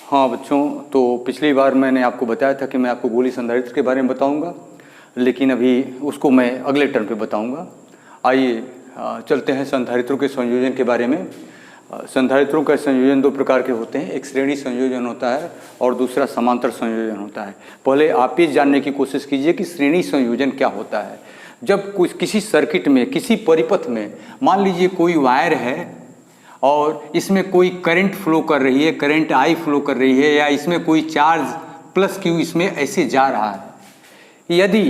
हाँ बच्चों, तो पिछली बार मैंने आपको बताया था कि मैं आपको गोली संधारित्र के बारे में बताऊंगा, लेकिन अभी उसको मैं अगले टर्न पे बताऊंगा। आइए चलते हैं संधारित्रों के संयोजन के बारे में। संधारित्रों का संयोजन दो प्रकार के होते हैं, एक श्रेणी संयोजन होता है और दूसरा समांतर संयोजन होता है। पहले आप ये जानने की कोशिश कीजिए कि श्रेणी संयोजन क्या होता है। जब किसी सर्किट में, किसी परिपथ में मान लीजिए कोई वायर है और इसमें कोई करंट फ्लो कर रही है, करंट आई फ्लो कर रही है, या इसमें कोई चार्ज प्लस क्यू इसमें ऐसे जा रहा है। यदि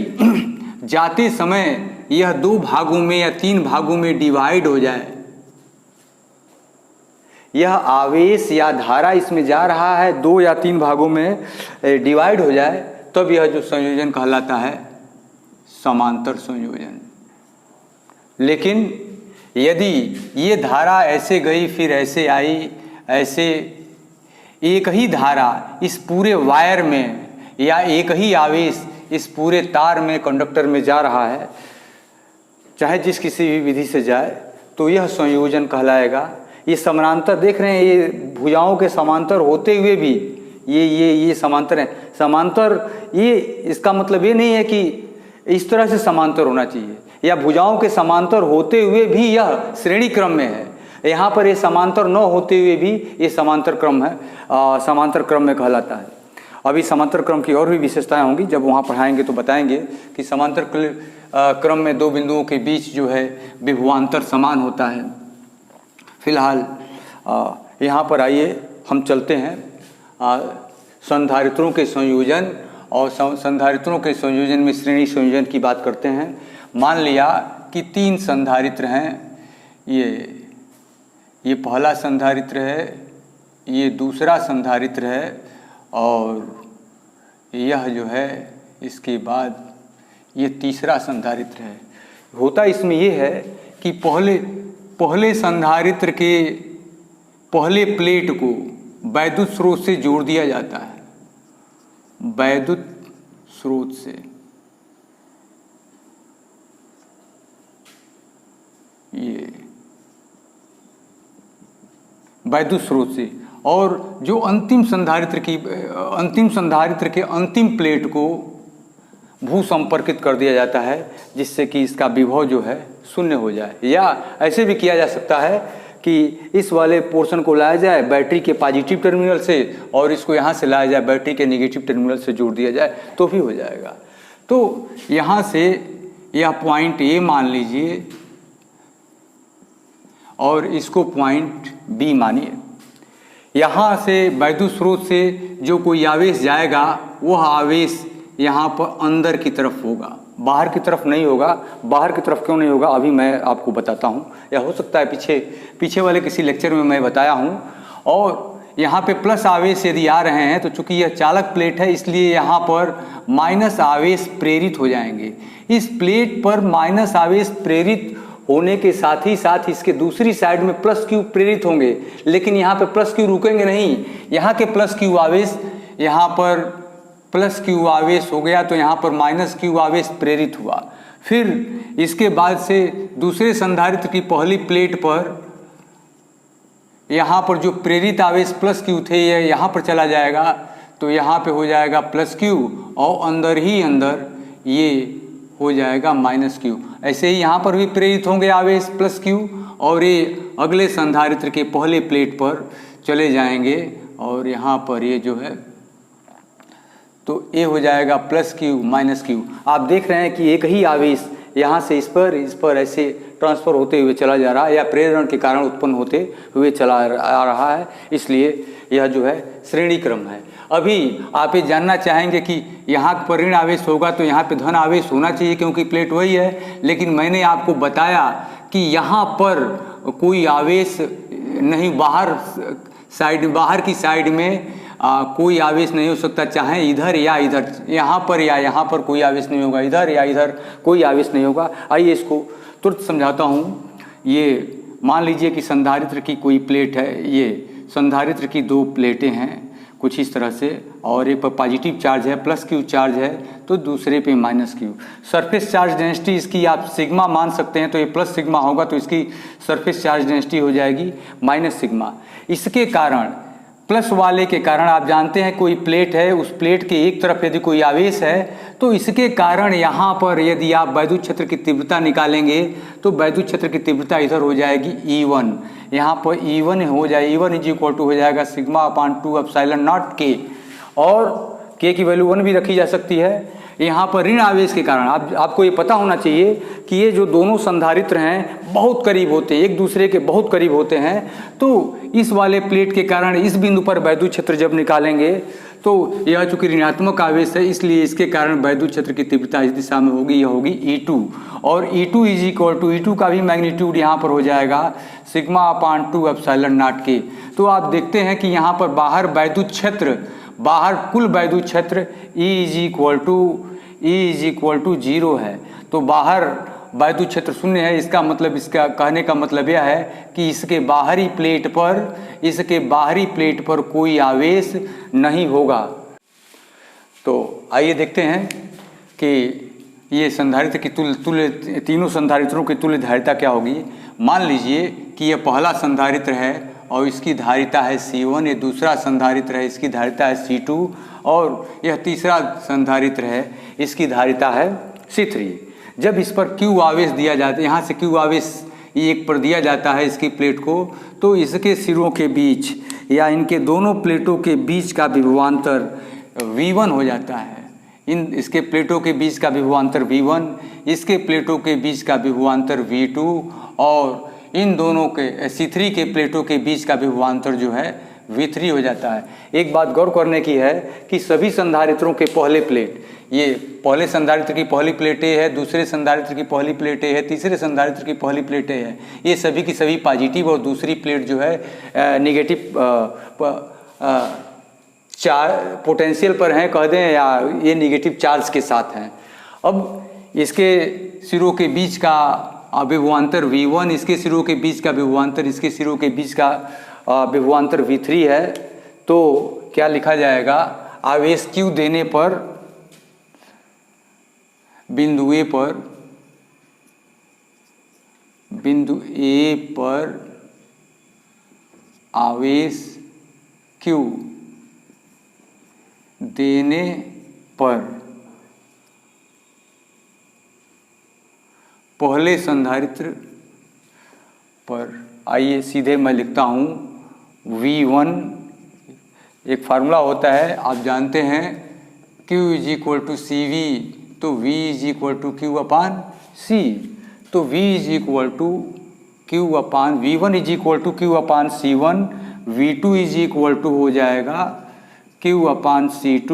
जाते समय यह दो भागों में या तीन भागों में डिवाइड हो जाए, यह आवेश या धारा इसमें जा रहा है, दो या तीन भागों में डिवाइड हो जाए, तब यह जो संयोजन कहलाता है समांतर संयोजन। लेकिन यदि ये धारा ऐसे गई फिर ऐसे आई, ऐसे एक ही धारा इस पूरे वायर में या एक ही आवेश इस पूरे तार में, कंडक्टर में जा रहा है, चाहे जिस किसी भी विधि से जाए, तो यह संयोजन कहलाएगा। ये समांतर देख रहे हैं, ये भुजाओं के समांतर होते हुए भी ये समांतर है। समांतर ये इसका मतलब ये नहीं है कि इस तरह से समांतर होना चाहिए, या भुजाओं के समांतर होते हुए भी यह श्रेणी क्रम में है। यहाँ पर ये समांतर न होते हुए भी ये समांतर क्रम है, समांतर क्रम में कहलाता है। अभी समांतर क्रम की और भी विशेषताएं होंगी, जब वहाँ पढ़ाएंगे तो बताएंगे कि समांतर क्रम में दो बिंदुओं के बीच जो है विभवांतर समान होता है। फिलहाल यहाँ पर आइए हम चलते हैं संधारित्रों के संयोजन, और संधारित्रों के संयोजन में श्रेणी संयोजन की बात करते हैं। मान लिया कि तीन संधारित्र हैं, ये पहला संधारित्र है, ये दूसरा संधारित्र है, और यह जो है इसके बाद ये तीसरा संधारित्र है। होता इसमें यह है कि पहले संधारित्र के पहले प्लेट को वैद्युत स्रोत से जोड़ दिया जाता है, वैद्युत स्रोत से। ये वैद्युत स्रोत से, और जो अंतिम संधारित्र के अंतिम प्लेट को भू संपर्कित कर दिया जाता है, जिससे कि इसका विभव जो है शून्य हो जाए। या ऐसे भी किया जा सकता है कि इस वाले पोर्शन को लाया जाए बैटरी के पॉजिटिव टर्मिनल से, और इसको यहाँ से लाया जाए बैटरी के नेगेटिव टर्मिनल से जोड़ दिया जाए, तो भी हो जाएगा। तो यहाँ से यह पॉइंट ए मान लीजिए और इसको पॉइंट बी मानिए। यहाँ से वैद्युत स्रोत से जो कोई आवेश जाएगा, वह आवेश यहाँ पर अंदर की तरफ होगा, बाहर की तरफ नहीं होगा। बाहर की तरफ क्यों नहीं होगा अभी मैं आपको बताता हूँ, या हो सकता है पीछे वाले किसी लेक्चर में मैं बताया हूँ। और यहाँ पे प्लस आवेश यदि आ रहे हैं, तो चूंकि यह चालक प्लेट है, इसलिए यहाँ पर माइनस आवेश प्रेरित हो जाएंगे। इस प्लेट पर माइनस आवेश प्रेरित होने के साथ ही साथ इसके दूसरी साइड में प्लस क्यू प्रेरित होंगे, लेकिन यहाँ पे प्लस क्यू रुकेंगे नहीं। यहाँ के प्लस क्यू आवेश, यहाँ पर प्लस क्यू आवेश हो गया, तो यहाँ पर माइनस क्यू आवेश प्रेरित हुआ। फिर इसके बाद से दूसरे संधारित्र की पहली प्लेट पर यहाँ पर जो प्रेरित आवेश प्लस क्यू थे, ये यहाँ पर चला जाएगा, तो यहाँ पे हो जाएगा प्लस क्यू, और अंदर ही अंदर ये हो जाएगा माइनस क्यू। ऐसे ही यहाँ पर भी प्रेरित होंगे आवेश प्लस क्यू, और ये अगले संधारित्र के पहले प्लेट पर चले जाएंगे, और यहाँ पर ये जो है तो ये हो जाएगा प्लस क्यू माइनस क्यू। आप देख रहे हैं कि एक ही आवेश यहाँ से इस पर ऐसे ट्रांसफ़र होते हुए चला जा रहा है, या प्रेरण के कारण उत्पन्न होते हुए चला आ रहा है, इसलिए यह जो है श्रेणी क्रम है। अभी आप ये जानना चाहेंगे कि यहाँ पर ऋण आवेश होगा तो यहाँ पे धन आवेश होना चाहिए, क्योंकि प्लेट वही है। लेकिन मैंने आपको बताया कि यहाँ पर कोई आवेश नहीं, बाहर की साइड में कोई आवेश नहीं हो सकता, चाहे इधर या इधर, यहाँ पर या यहाँ पर कोई आवेश नहीं होगा, इधर या इधर कोई आवेश नहीं होगा। आइए इसको तुरंत समझाता हूँ। ये मान लीजिए कि संधारित्र की कोई प्लेट है, ये संधारित्र की दो प्लेटें हैं कुछ इस तरह से, और एक पर पॉजिटिव चार्ज है, प्लस क्यू चार्ज है, तो दूसरे पे minus Q. Surface charge density इसकी आप सिग्मा मान सकते हैं, तो ये प्लस सिग्मा होगा, तो इसकी सरफेस चार्ज डेंसिटी हो जाएगी माइनस सिग्मा। इसके कारण प्लस वाले के कारण आप जानते हैं कोई प्लेट है, उस प्लेट के एक तरफ यदि कोई आवेश है तो इसके कारण यहाँ पर यदि आप वैद्युत क्षेत्र की तीव्रता निकालेंगे तो वैद्युत क्षेत्र की तीव्रता इधर हो जाएगी E1, यहाँ पर E1 हो जाए, E1 इज इक्वल टू हो जाएगा सिग्मा अपान 2 एप्सिलॉन नॉट के, और के की वैल्यू 1 भी रखी जा सकती है। यहाँ पर ऋण आवेश के कारण आपको ये पता होना चाहिए कि ये जो दोनों संधारित्र हैं बहुत करीब होते हैं, एक दूसरे के बहुत करीब होते हैं, तो इस वाले प्लेट के कारण इस बिंदु पर वैद्युत क्षेत्र जब निकालेंगे तो यह चूंकि ऋणात्मक आवेश है इसलिए इसके कारण वैद्युत क्षेत्र की तीव्रता इस दिशा में होगी, यह होगी E2, और E2 is equal to E2 का भी मैग्नीट्यूड यहाँ पर हो जाएगा सिग्मा अपान 2 एप्सिलॉन नॉट के। तो आप देखते हैं कि यहाँ पर बाहर वैद्युत क्षेत्र, बाहर कुल वैद्युत क्षेत्र E इज इक्वल टू 0 है, तो बाहर वैद्युत क्षेत्र शून्य है। इसका मतलब, इसका कहने का मतलब यह है कि इसके बाहरी प्लेट पर कोई आवेश नहीं होगा। तो आइए देखते हैं कि ये संधारित्र की तुल्य तीनों संधारित्रों की तुल्य धारिता क्या होगी। मान लीजिए कि यह पहला संधारित्र है और इसकी धारिता है C1, ये दूसरा संधारित्र है इसकी धारिता है C2, और यह तीसरा संधारित्र है इसकी धारिता है C3। जब इस पर Q आवेश दिया जाता है, यहाँ से Q आवेश एक पर दिया जाता है इसकी प्लेट को, तो इसके सिरों के बीच या इनके दोनों प्लेटों के बीच का विभवांतर V1 हो जाता है। इसके प्लेटों के बीच का विभवांतर V1, इसके प्लेटों के बीच का विभवांतर V2, और इन दोनों के C3 के प्लेटों के बीच का विभवांतर जो है V3 हो जाता है। एक बात गौर करने की है कि सभी संधारित्रों के पहले प्लेट, ये पहले संधारित्र की पहली प्लेट A है, दूसरे संधारित्र की पहली प्लेट A है, तीसरे संधारित्र की पहली प्लेट A है, ये सभी की सभी पॉजिटिव, और दूसरी प्लेट जो है नेगेटिव पोटेंशियल पर हैं कह दें, या ये नेगेटिव चार्ज के साथ हैं। अब इसके सिरों के बीच का विभवांतर V1, इसके सिरों के बीच का विभवांतर, इसके सिरों के बीच का विभवांतर V3 है। तो क्या लिखा जाएगा, आवेश Q देने पर बिंदु A पर आवेश Q देने पर पहले संधारित्र पर, आइए सीधे मैं लिखता हूँ V1, एक फार्मूला होता है आप जानते हैं, Q is equal to CV, तो V is equal to Q upon C, तो V is equal to Q upon V1 is equal to Q upon C1, V2 is equal to हो जाएगा Q अपान C2,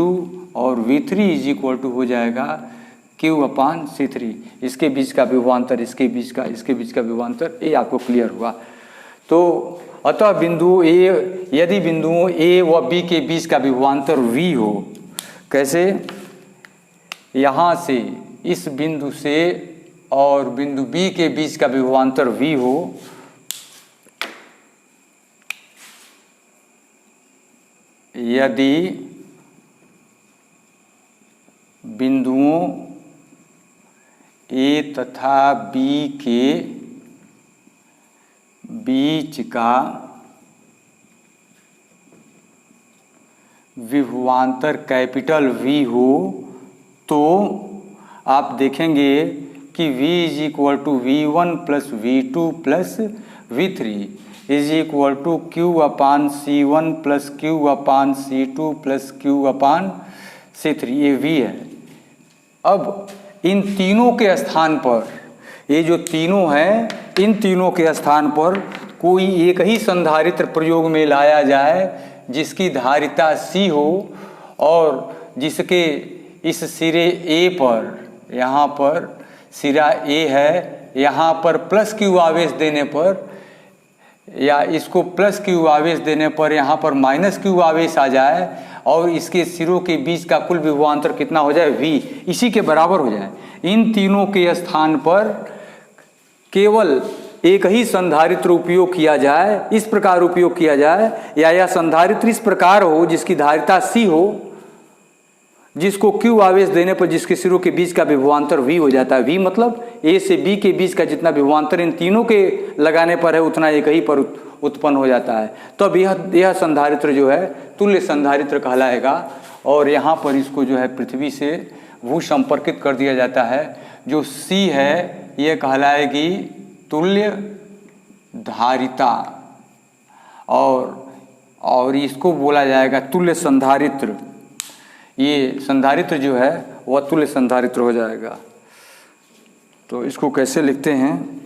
और V3 is equal to हो जाएगा Q upon C3। इसके बीच का विभवांतर, इसके बीच का विभवांतर A आपको क्लियर हुआ। तो अतः बिंदु A, यदि बिंदुओं A व B के बीच का विभवांतर V हो, कैसे, यहाँ से इस बिंदु से और बिंदु B के बीच का विभवांतर V हो, यदि बिंदुओं A तथा B के बीच का विभवांतर कैपिटल V हो, तो आप देखेंगे कि V is equal to V1 plus V2 plus V3 is equal to Q upon C1 plus Q upon C2 plus Q upon C3, ये V है। अब इन तीनों के स्थान पर, ये जो तीनों हैं, इन तीनों के स्थान पर कोई एक ही संधारित्र प्रयोग में लाया जाए जिसकी धारिता C हो, और जिसके इस सिरे A पर, यहाँ पर सिरा A है, यहाँ पर प्लस Q आवेश देने पर, या इसको प्लस Q आवेश देने पर यहाँ पर माइनस Q आवेश आ जाए, और इसके सिरों के बीच का कुल विभवांतर कितना हो जाए, V, इसी के बराबर हो जाए। इन तीनों के स्थान पर केवल एक ही संधारित्र उपयोग किया जाए, इस प्रकार उपयोग किया जाए, या यह संधारित्र इस प्रकार हो जिसकी धारिता C हो, जिसको Q आवेश देने पर जिसके सिरों के बीच का विभवांतर V हो जाता है। V मतलब A से B के बीच का जितना विभवांतर इन तीनों के लगाने पर है उतना एक ही पर उत्पन्न हो जाता है। तो अब यह संधारित्र जो है तुल्य संधारित्र कहलाएगा। और यहाँ पर इसको जो है पृथ्वी से भू संपर्कित कर दिया जाता है। जो C है यह कहलाएगी तुल्य धारिता, और इसको बोला जाएगा तुल्य संधारित्र। ये संधारित्र जो है वह तुल्य संधारित्र हो जाएगा। तो इसको कैसे लिखते हैं,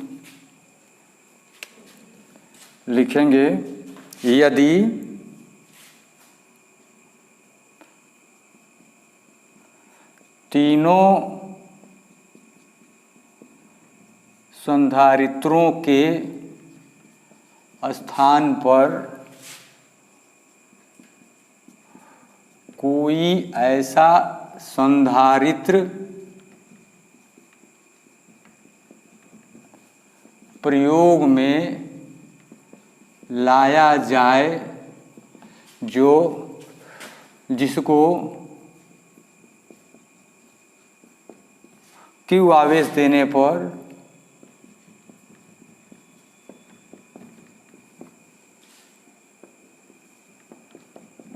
लिखेंगे यदि तीनों संधारित्रों के स्थान पर कोई ऐसा संधारित्र प्रयोग में लाया जाए जिसको Q आवेश देने पर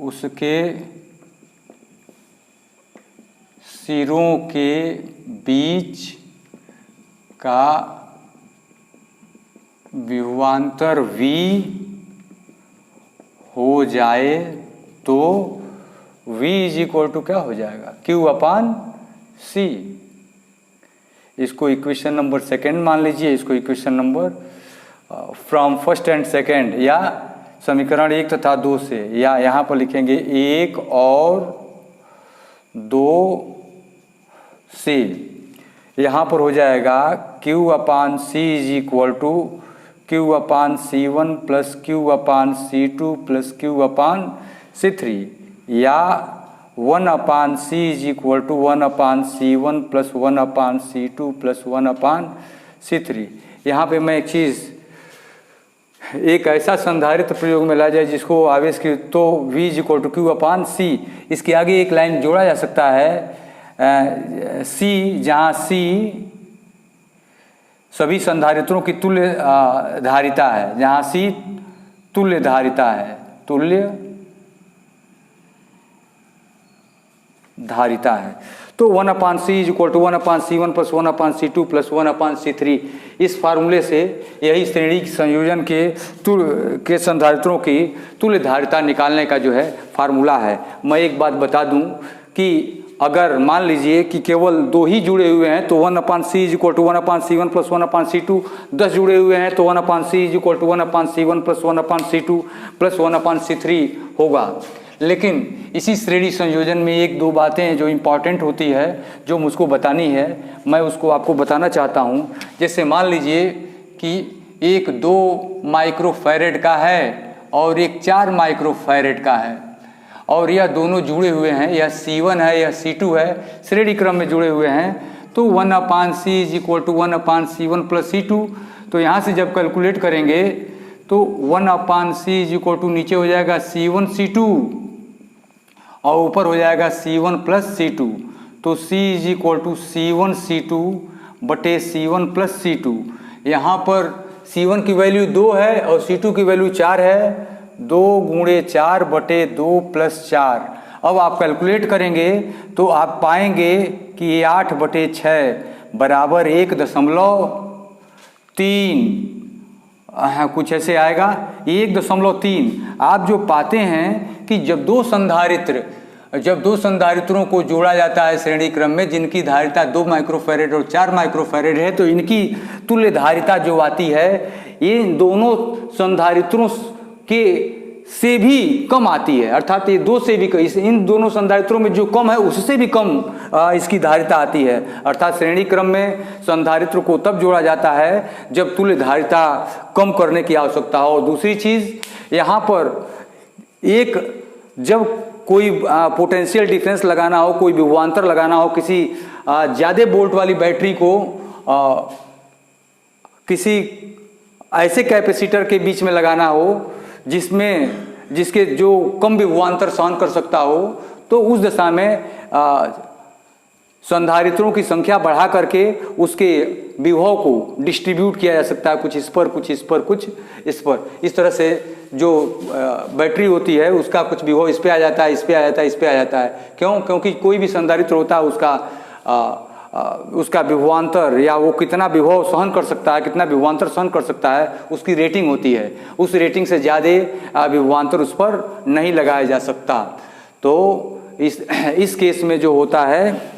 उसके सिरों के बीच का विभवांतर V हो जाए तो V इज इक्वल टू क्या हो जाएगा, Q/C। इसको इक्वेशन नंबर सेकेंड मान लीजिए, इसको equation number from first and second, या समीकरण 1 तथा 2 से, या यहाँ पर लिखेंगे 1 और 2 से। यहाँ पर हो जाएगा Q/C is equal to Q/C1 plus Q/C2 plus Q/C3, या 1/C is equal to 1/C1 plus 1/C2 plus 1/C3। यहाँ पे मैं एक चीज़, एक ऐसा संधारित्र प्रयोग में ला जाए जिसको आवेश की, तो V is equal to Q/C। इसके आगे एक लाइन जोड़ा जा सकता है C, जहाँ C सभी संधारित्रों की तुल्य धारिता है, जहाँ C तुल्य धारिता है, तुल्य धारिता है। तो 1/C is equal to 1/C1 plus 1/C2 plus 1/C3। इस फार्मूले से यही श्रेणी संयोजन के संधारित्रों की तुल्य धारिता निकालने का जो है फार्मूला है। मैं एक बात बता दूं कि अगर मान लीजिए कि केवल 2 ही जुड़े हुए हैं तो 1/C is equal to 1/C1 plus 1/C2, 10 जुड़े हुए हैं तो 1/C is equal to 1/C1 plus 1/C2 plus 1/C3 होगा। लेकिन इसी श्रेणी संयोजन में 1-2 बातें जो इम्पॉर्टेंट होती है, जो मुझको बतानी है, मैं उसको आपको बताना चाहता हूँ। जैसे मान लीजिए कि एक 2 माइक्रोफैरेड का है और एक 4 माइक्रोफैरेड का है, और यह दोनों जुड़े हुए हैं, यह C1 है यह C2 है, श्रेणी क्रम में जुड़े हुए हैं। तो 1/C is equal to 1/C1 plus C2। तो यहाँ से जब कैलकुलेट करेंगे तो 1/C इज इक्वल टू नीचे हो जाएगा C1 C2 और ऊपर हो जाएगा C1 प्लस C2। तो C is equal to C1 C2 बटे C1 प्लस C2। यहाँ पर C1 की वैल्यू 2 है और C2 की वैल्यू 4 है, 2 गुणे 4 बटे 2 प्लस 4। अब आप कैलकुलेट करेंगे तो आप पाएंगे कि 8 बटे 6 बराबर 1.3, कुछ ऐसे आएगा 1.3। आप जो पाते हैं कि जब दो संधारित्रों को जोड़ा जाता है श्रेणी क्रम में, जिनकी धारिता 2 माइक्रोफैरेड और 4 माइक्रोफैरेड है, तो इनकी तुल्य धारिता जो आती है ये दोनों संधारित्रों के से भी कम आती है। अर्थात ये 2 से भी, इन दोनों संधारित्रों में जो कम है उससे भी कम इसकी धारिता आती है। अर्थात श्रेणी क्रम में संधारित्र को तब जोड़ा जाता है जब तुल्य धारिता कम करने की आवश्यकता हो। दूसरी चीज़, यहाँ पर जब कोई पोटेंशियल डिफरेंस लगाना हो, कोई विभवांतर लगाना हो, किसी ज़्यादा वोल्ट वाली बैटरी को किसी ऐसे कैपेसिटर के बीच में लगाना हो जिसके जो कम विभवांतर सहन कर सकता हो, तो उस दशा में संधारित्रों की संख्या बढ़ा करके उसके विभव को डिस्ट्रीब्यूट किया जा सकता है, कुछ इस पर, कुछ इस पर, कुछ इस पर। इस तरह से जो बैटरी होती है उसका कुछ विभव इस पे आ जाता है, इस पे आ जाता है, इस पे आ जाता है। क्यों? क्योंकि कोई भी संधारित्र होता है उसका विभवांतर या वो कितना विभव सहन कर सकता है, कितना विभवांतर सहन कर सकता है, उसकी रेटिंग होती है। उस रेटिंग से ज़्यादा विभवांतर उस पर नहीं लगाया जा सकता। तो इस केस में जो होता है,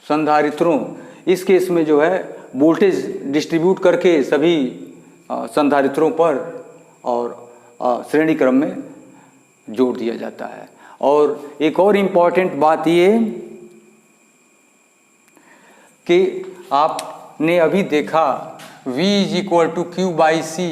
संधारित्रों, इस केस में जो है वोल्टेज डिस्ट्रीब्यूट करके सभी संधारित्रों पर और श्रेणी क्रम में जोड़ दिया जाता है। और एक और इम्पॉर्टेंट बात ये कि आपने अभी देखा V = Q/C,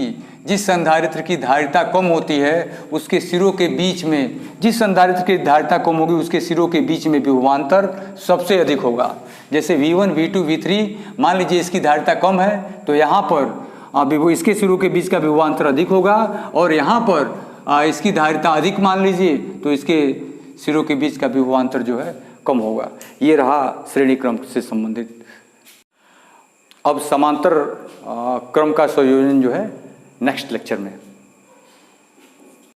जिस संधारित्र की धारिता कम होती है उसके सिरों के बीच में, जिस संधारित्र की धारिता कम होगी उसके सिरों के बीच में विभवांतर सबसे अधिक होगा। जैसे V1, V2, V3, मान लीजिए इसकी धारिता कम है तो यहाँ पर इसके सिरों के बीच का विभवांतर अधिक होगा, और यहाँ पर इसकी धारिता अधिक मान लीजिए तो इसके सिरों के बीच का विभवांतर जो है कम होगा। ये रहा श्रेणी क्रम से संबंधित। अब समांतर क्रम का संयोजन जो है नेक्स्ट लेक्चर में।